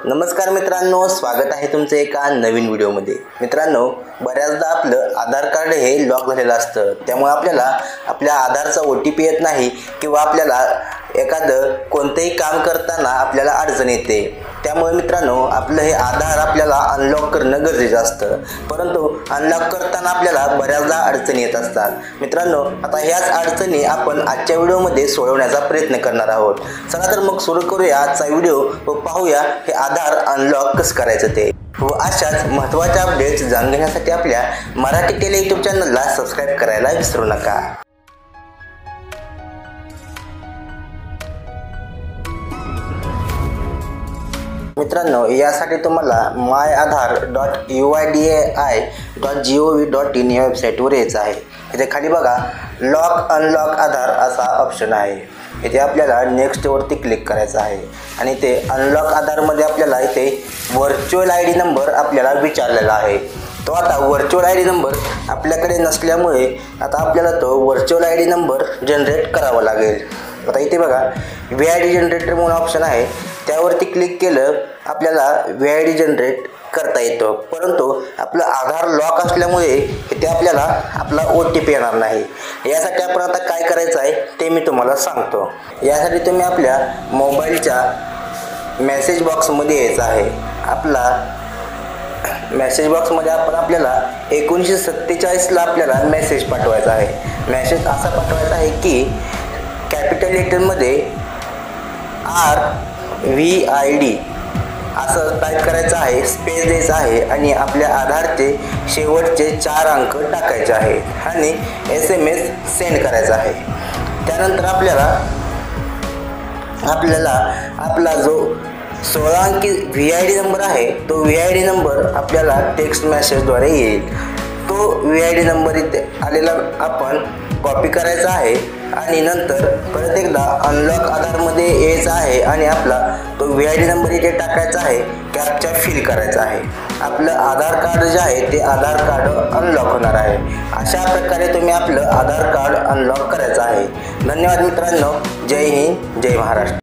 नमस्कार मित्रांनो, स्वागत आहे तुमचे एका नवीन व्हिडिओमध्ये। मित्रांनो, बऱ्याचदा आपलं आधार कार्ड हे लॉक झालेलं असतं, त्यामुळे आपल्याला आपल्या आधारचा OTP येत नाही किंवा आपल्याला एखादं कोणतेही काम करताना आपल्याला अडचण येते। त्यामुळे मित्रांनो, आपलं हे आधार आपल्याला अनलॉक करणं गरजेचं असतं, परंतु अनलॉक करताना आपल्याला बऱ्याचदा अडचणी येत असतात। मित्रांनो, आता ह्याच अडचणी आपण आजच्या व्हिडिओमध्ये सोडवण्याचा प्रयत्न करणार आहोत। चला तर मग सुरू करूया आजचा व्हिडिओ व पाहूया हे आधार अनलॉक कसं करायचं ते। व अशाच महत्त्वाच्या अपडेट्स जाणून घेण्यासाठी आपल्या मराठी टेली यूट्यूब चॅनलला सबस्क्राइब करायला विसरू नका। मित्रांनो, यासाठी तुम्हाला myAadhar.uidi.gov.in या वेबसाईटवर यायचं आहे। इथे खाली बघा लॉक अनलॉक आधार असा ऑप्शन आहे। इथे आपल्याला नेक्स्ट वरती क्लिक करायचं आहे आणि ते अनलॉक आधार मध्ये आपल्याला इथे व्हर्च्युअल ID नंबर आपल्याला विचारलेला आहे। तो आता व्हर्च्युअल ID नंबर आपल्याकडे नसल्यामुळे आता आपल्याला तो व्हर्च्युअल ID नंबर जनरेट करावा लागेल। आता इथे बघा VID जनरेटर म्हणून ऑप्शन आहे, त्यावरती क्लिक केलं आपल्याला VID जनरेट करता येतो, परंतु आपलं आधार लॉक असल्यामुळे इथे आपल्याला आपला OTP येणार नाही। यासाठी आपण आता काय करायचं आहे ते मी तुम्हाला सांगतो। यासाठी तुम्ही आपल्या मोबाईलच्या मेसेज बॉक्समध्ये यायचं आहे। आपला मेसेज बॉक्समध्ये आपल्याला 1947 ला आपल्याला मेसेज पाठवायचा आहे। मेसेज असा पाठवायचा आहे की कॅपिटल लेटरमध्ये RVID असं टाईप करायचं आहे, स्पेस द्यायचा आहे आणि आपल्या आधारचे शेवटचे 4 अंक टाकायचे आहेत आणि SMS सेंड करायचा आहे। त्यानंतर आपल्याला आपला जो 16 अंकी VID नंबर आहे तो VID नंबर आपल्याला टेक्स्ट मेसेजद्वारे येईल। तो VID नंबर इथे आलेला आपण कॉपी करायचा आहे आणि नंतर परत एकदा अनलॉक आधारमध्ये यायचं आहे आणि आपला तो VID नंबर इथे टाकायचा आहे, कॅप्चा फिल करायचा आहे। आपलं आधार कार्ड जे आहे ते आधार कार्ड अनलॉक होणार आहे। अशा प्रकारे तुम्ही आपलं आधार कार्ड अनलॉक करायचं आहे। धन्यवाद मित्रांनो, जय हिंद, जय महाराष्ट्र।